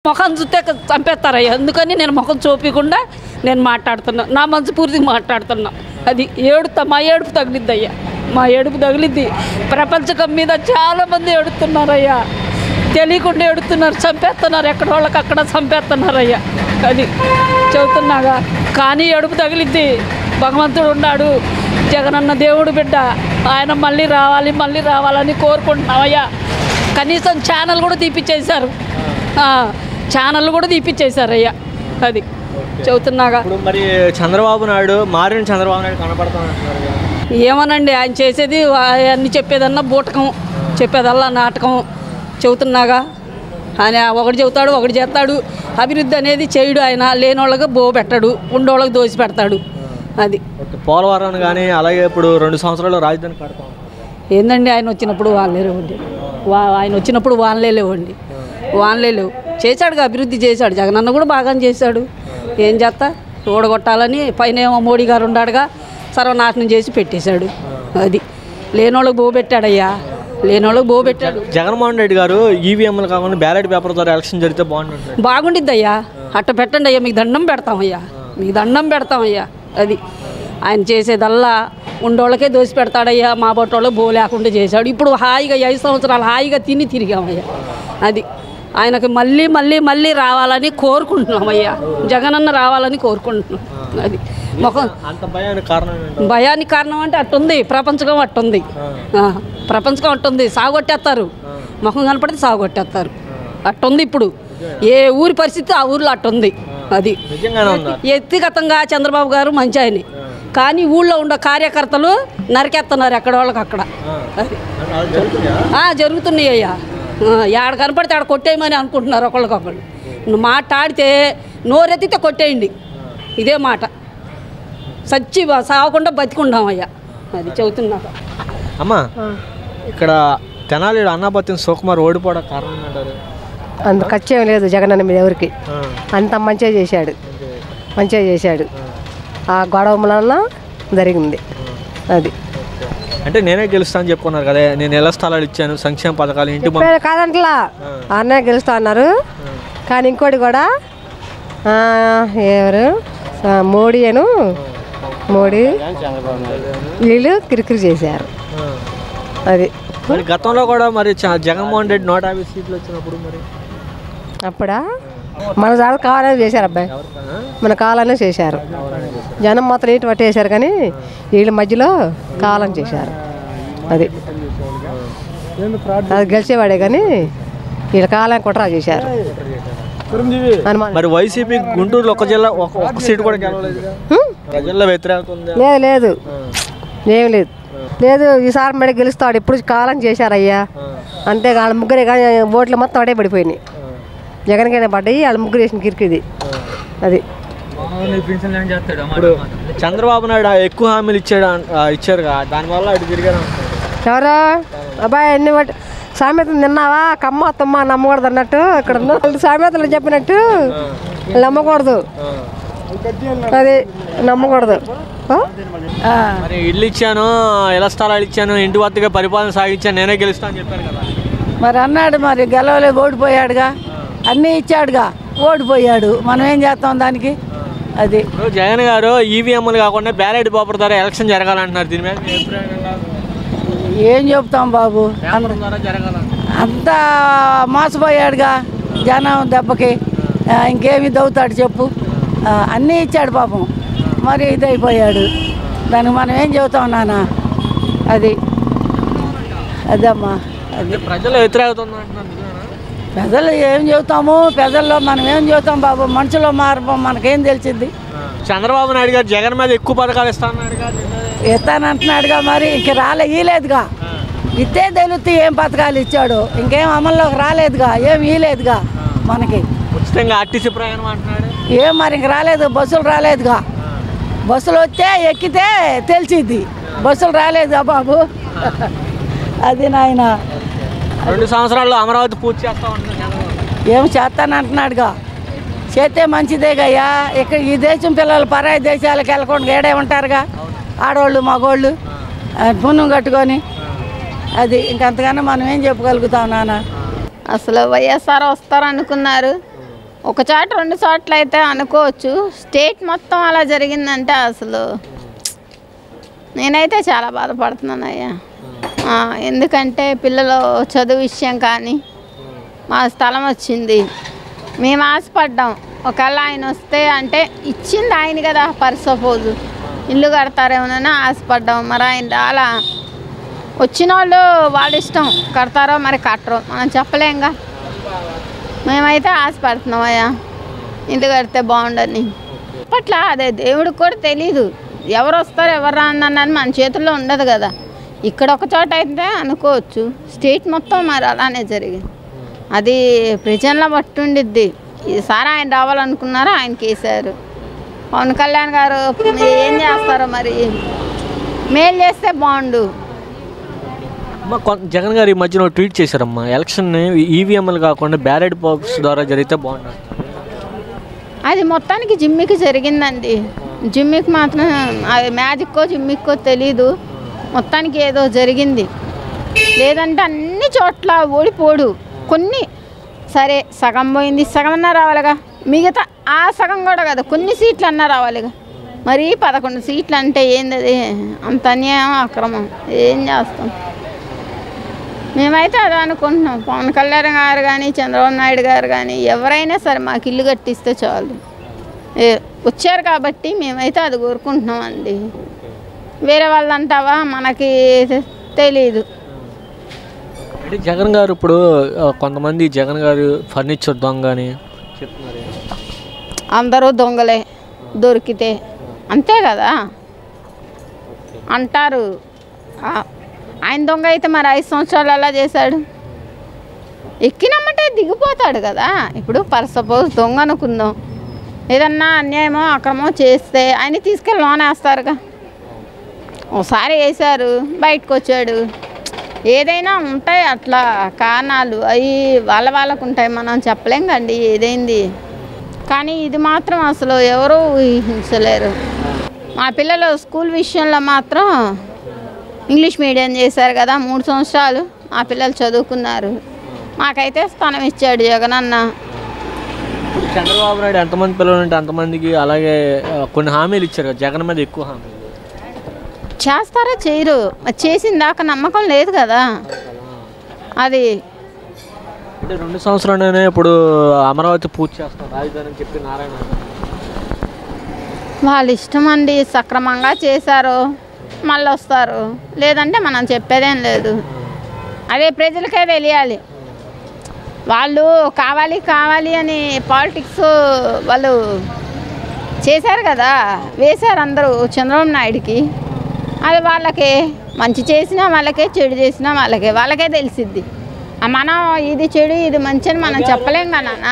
ముఖం చూస్తే చంపేస్తారయ్యా. అందుకని నేను ముఖం చూపించకుండా నేను మాట్లాడుతున్నా, నా మనసు పూర్తిగా మాట్లాడుతున్నా. అది మా ఏడుపు తగిలిద్ది అయ్యా, మా ఏడుపు తగిలిద్ది. ప్రపంచకం మీద చాలామంది ఏడుతున్నారయ్యా, తెలియకుండా ఏడుతున్నారు, చంపేస్తున్నారు, ఎక్కడ వాళ్ళకి అక్కడ చంపేస్తున్నారయ్యా. అది చెబుతున్నాగా. కానీ ఏడుపు తగిలిద్ది. భగవంతుడు ఉన్నాడు, జగనన్న దేవుడు బిడ్డ, ఆయన మళ్ళీ రావాలని కోరుకుంటున్నామయ్యా. కనీసం ఛానల్ కూడా తీపిచ్చేశారు, ఛానల్ కూడా తీపిచ్చేశారయ్యా. అది చెబుతున్నాగా. మరి చంద్రబాబు నాయుడు మారిన చంద్రబాబు నాయుడు కనపడుతున్నారు. ఏమోనండి, ఆయన చేసేది అన్నీ చెప్పేదన్నా బూటకం, చెప్పేదల్లా నాటకం. చెబుతున్నాగా. ఆయన ఒకటి చెబుతాడు, ఒకటి చేస్తాడు. అభివృద్ధి అనేది చేయడు. ఆయన లేని వాళ్ళకి పెట్టాడు, ఉండేవాళ్ళకి దోసి పెడతాడు. అది పోలవరం కానీ అలాగే ఇప్పుడు 2 సంవత్సరాలు రాజధాని కడతాం. ఏందండి, ఆయన వచ్చినప్పుడు వాళ్ళే లేవండి, ఆయన వచ్చినప్పుడు వానలే లేవు. చేశాడుగా, అభివృద్ధి చేశాడు. జగనన్న కూడా బాగానే చేశాడు. ఏం చేస్తా, ఓడగొట్టాలని పైన ఏమో మోడీ గారు ఉన్నాడుగా, సర్వనాశనం చేసి పెట్టేశాడు. అది లేనోళ్ళకి పెట్టాడయ్యా, లేనోళ్ళకి పెట్టాడు. జగన్మోహన్ రెడ్డి గారు ఈవీఎంలు కాకుండా బ్యాలెట్ పేపర్ ద్వారా ఎలక్షన్ జరిగితే బాగుండిద్ది అయ్యా. అట్ట పెట్టండి అయ్యా, మీకు దండం పెడతామయ్యా. అది ఆయన చేసేదల్లా ఉండోళ్ళకే దోసి పెడతాడయ్యా. మా బొట్టోళ్ళకి లేకుండా చేశాడు. ఇప్పుడు హాయిగా 5 సంవత్సరాలు హాయిగా తిరిగామయ్యా. అది ఆయనకి మళ్ళీ రావాలని కోరుకుంటున్నామయ్యా. జగనన్న రావాలని కోరుకుంటున్నాం. అది భయానికి కారణం అంటే అట్టుంది, ప్రపంచం అట్టుంది. సాగొట్టేస్తారు, ముఖం కనపడితే సాగొట్టేస్తారు. అట్టుంది ఇప్పుడు ఏ ఊరి పరిస్థితి ఆ ఊర్లో అట్టుంది. అది వ్యక్తిగతంగా చంద్రబాబు గారు మంచి ఆయన, కానీ ఊళ్ళో ఉండే కార్యకర్తలు నరికేస్తున్నారు ఎక్కడ వాళ్ళకి అక్కడ. అది జరుగుతున్నాయి అయ్యా. ఆడ కనపడితే ఆడ కొట్టేయమని అనుకుంటున్నారు ఒకళ్ళకొకళ్ళు. నువ్వు మాట్లాడితే నోరెత్తితే కొట్టేయండి, ఇదే మాట. సచ్చి సాగకుండా బతికుండామయ్యా. అది చెబుతున్నా. అమ్మా, ఇక్కడ తెనాలి అన్నాపత్యం సుకుమార్ ఓడిపోవడం కారణం అంటారు? అంత ఖర్చేం లేదు జగనన్న మీద ఎవరికి. అంత మంచిగా చేశాడు. ఆ గొడవ వలన జరిగింది. అది అంటే నేనే గెలుస్తా అని చెప్పుకున్నారు కదా, నేను ఎలా స్థలాలు ఇచ్చాను, సంక్షేమ పథకాలు ఇంటి కాదంట్లా అన్నయ్య గెలుస్తా అన్నారు. కానీ ఇంకోటి కూడా ఎవరు మోడీ వీళ్ళు కిరికిరి చేశారు. అది గతంలో కూడా మరి జగన్మోహన్ రెడ్డి 150 సీట్లు వచ్చినప్పుడు మరి అప్పుడా మన చాలా కావాలని చేశారు. అబ్బాయి మన కావాలనే చేశారు. జనం మాత్రం ఏంటి పట్టేశారు, కానీ వీళ్ళ మధ్యలో కావాలని చేశారు. అది గెలిచేవాడే, కానీ వీళ్ళ కావాలని కుట్రా చేశారు. మరి వైసీపీ గుంటూరులో ఒక సీటు కూడా ప్రజల్లో వ్యతిరేకత లేదు ఏం లేదు. ఈసారి మళ్ళీ గెలుస్తాడు. ఇప్పుడు కావాలని చేశారయ్యా. అంతే వాళ్ళ ముగ్గురే, కానీ ఓట్లు మొత్తం అడే పడిపోయినాయి. జగన్కైనా పడ్డాయి, వాళ్ళ ముగ్గురు వేసిన కిరికిది. అది చంద్రబాబు నాయుడు ఎక్కువ హామీలు ఇచ్చారు, దానివల్ల అటు తిరిగారు. ఎవరో అబ్బాయి ఎన్ని సామెతలు తిన్నావా, కమ్మ తమ్మ నమ్మకూడదు అన్నట్టు ఇక్కడ సామెతలు చెప్పినట్టు నమ్మకూడదు. అది నమ్మకూడదు. మరి ఇల్లు ఇచ్చాను, ఇళ్ల స్థలాలు ఇచ్చాను, ఇంటి వద్దగా పరిపాలన సాగించాను, నేనే గెలుస్తాను అని చెప్పారు కదా. మరి అన్నాడు, మరి గెలవలే, ఓడిపోయాడుగా. అన్నీ ఇచ్చాడుగా, ఓడిపోయాడు. మనం ఏం చేస్తాం దానికి? అది జగన్ గారు ఈవీఎంలు కాకుండా బ్యాలెట్ పేపర్ ద్వారా ఎలక్షన్ జరగాలంటున్నారు. దీని మీద ఏం చెప్తాం బాబు, అంతా మోసపోయాడుగా జనం దెబ్బకి. ఇంకేమి దవ్వుతాడు చెప్పు? అన్నీ ఇచ్చాడు పాపం, మరి ఇదైపోయాడు. దానికి మనం ఏం చెబుతాం నాన్న? అదమ్మా, అది ప్రజలు వ్యతిరేకత. ప్రజలు ఏం చెబుతాము? ప్రజల్లో మనం ఏం చెబుతాం బాబు? మనుషులో మార్పు మనకేం తెలిసింది? చంద్రబాబు నాయుడు గారు జగన్ మీద ఎక్కువ పథకాలు ఇస్తానంటున్నాడుగా, మరి ఇంక ఇయ్యలేదుగా. ఇస్తే తెలుస్తే ఏం పథకాలు ఇచ్చాడు, ఇంకేం అమల్లోకి రాలేదుగా, ఏం ఇయ్యలేదుగా మనకి. ఉచితంగా ఆర్టీసీ ప్రయాణం అంటున్నాడు. ఏం మరి ఇంక రాలేదు, బస్సులు రాలేదుగా. బస్సులు వస్తే ఎక్కితే తెలిసిద్ది, బస్సులు రాలేదుగా బాబు. అది నాయన 2 సంవత్సరాల్లో అమరావతి పూర్తి చేస్తా ఉంటున్నాడు. ఏం చేస్తానంటున్నాడుగా, చేస్తే మంచిదేగయ్యా. ఇక్కడ ఈ దేశం పిల్లలు పరాయి దేశాలకు వెళ్ళకుండా ఏడే ఉంటారుగా, ఆడవాళ్ళు మగవాళ్ళు పుణ్యం కట్టుకొని. అది ఇంకంతకన్నా మనం ఏం చెప్పగలుగుతాం నాన్న? అసలు వైఎస్ఆర్ వస్తారు అనుకున్నారు, ఒక చోట 2 చోట్ల అయితే అనుకోవచ్చు, స్టేట్ మొత్తం అలా జరిగిందంటే అసలు నేనైతే చాలా బాధపడుతున్నాను అయ్యా. ఎందుకంటే పిల్లలు చదువు విషయం కానీ మా స్థలం వచ్చింది, మేము ఆశపడ్డాం. ఒకవేళ ఆయన వస్తే అంటే ఇచ్చింది ఆయన కదా, ఫర్ సపోజ్ ఇల్లు కడతారేమోనని ఆశపడ్డాం. మరి ఆయన అలా వచ్చిన వాళ్ళు వాళ్ళ ఇష్టం, కడతారో మరి కట్టరో మనం చెప్పలేంగా. మేమైతే ఆశపడుతున్నాం అయ్యా ఇల్లు కడితే బాగుండని. అప్పట్లో అదే దేవుడికి కూడా తెలీదు ఎవరు వస్తారు ఎవరు రాన్నది మన చేతుల్లో ఉండదు కదా. ఇక్కడ ఒక చోట అయితే అనుకోవచ్చు, స్టేట్ మొత్తం మరి అలానే జరిగింది. అది ప్రజల్లో బట్టి ఉండిద్ది. ఈసారి ఆయన రావాలనుకున్నారో ఆయనకి వేశారు. పవన్ కళ్యాణ్ గారు ఏం చేస్తారో మరి, మేలు చేస్తే బాగుండు. జగన్ గారు ఈ మధ్యన ట్వీట్ చేశారమ్మా, ఎలక్షన్ ఈవీఎంలు కాకుండా బ్యాలెట్ బాక్స్ ద్వారా జరిగితే బాగుంటుంది. అది మొత్తానికి జిమ్మికి జరిగిందండి. జిమ్మికి మాత్రం అది మ్యాజిక్కో జిమ్మిక్కో తెలీదు, మొత్తానికి ఏదో జరిగింది. లేదంటే అన్ని చోట్ల ఓడిపోడు. కొన్ని సరే సగం పోయింది, సగం అన్నా రావాలిగా, మిగతా ఆ సగం కూడా కదా కొన్ని సీట్లు అన్నా రావాలిగా. మరి 11 సీట్లు అంటే ఏంది అది? అంత అన్యాయం అక్రమం ఏం చేస్తాం. మేమైతే అది అనుకుంటున్నాం, పవన్ కళ్యాణ్ గారు కానీ చంద్రబాబు నాయుడు గారు కానీ ఎవరైనా సరే మాకు ఇల్లు కట్టిస్తే చాలు. వచ్చారు కాబట్టి మేమైతే అది కోరుకుంటున్నాం అండి. వేరే వాళ్ళు అంటావా మనకి తెలీదు. అంటే జగన్ గారు ఇప్పుడు కొంతమంది జగన్ గారు ఫర్నిచర్ దొంగ అని చెప్తున్నారు. అందరూ దొంగలే దొరికితే, అంతే కదా అంటారు. ఆయన దొంగ అయితే మరి 5 సంవత్సరాలు ఎలా చేశాడు? ఎక్కినమ్మంటే దిగిపోతాడు కదా. ఇప్పుడు ఫర్ సపోజ్ దొంగ అనుకుందాం, ఏదన్నా అన్యాయమో అక్రమో చేస్తే ఆయన తీసుకెళ్ళి లోన్ వేస్తారుగా. ఒకసారి వేశారు, బయటకు వచ్చాడు. ఏదైనా ఉంటాయి అట్లా కారణాలు, అవి వాళ్ళకు ఉంటాయి, మనం చెప్పలేం కండి ఏదైంది. కానీ ఇది మాత్రం అసలు ఎవరూ ఊహించలేరు. మా పిల్లలు స్కూల్ విషయంలో మాత్రం ఇంగ్లీష్ మీడియం చేశారు కదా, 3 సంవత్సరాలు మా పిల్లలు చదువుకున్నారు. మాకైతే స్థానం ఇచ్చాడు జగనన్న. చంద్రబాబు నాయుడు ఎంతమంది పిల్లలు ఉంటే అంతమందికి అలాగే కొన్ని హామీలు ఇచ్చారు కదా, జగన్ మీద ఎక్కువ హామీలు చేస్తారో చేయరు, చేసిన దాకా నమ్మకం లేదు కదా. అది అంటే 2 సంవత్సరాలనే ఇప్పుడు అమరావతి పూర్తి చేస్తాం రాజధాని చెప్పి నారాయణ వాళ్ళ ఇష్టం అండి. సక్రమంగా చేశారు మళ్ళీ వస్తారు, లేదంటే మనం చెప్పేదేం లేదు. అదే ప్రజలకే తెలియాలి. వాళ్ళు కావాలి అని పాలిటిక్స్ వాళ్ళు చేశారు కదా, వేశారు అందరూ చంద్రబాబు నాయుడికి. అది వాళ్ళకే మంచి చేసినా వాళ్ళకే, చెడు చేసినా వాళ్ళకే తెలిసిద్ది. మనం ఇది చెడు ఇది మంచి అని మనం చెప్పలేం కదా నాన్న.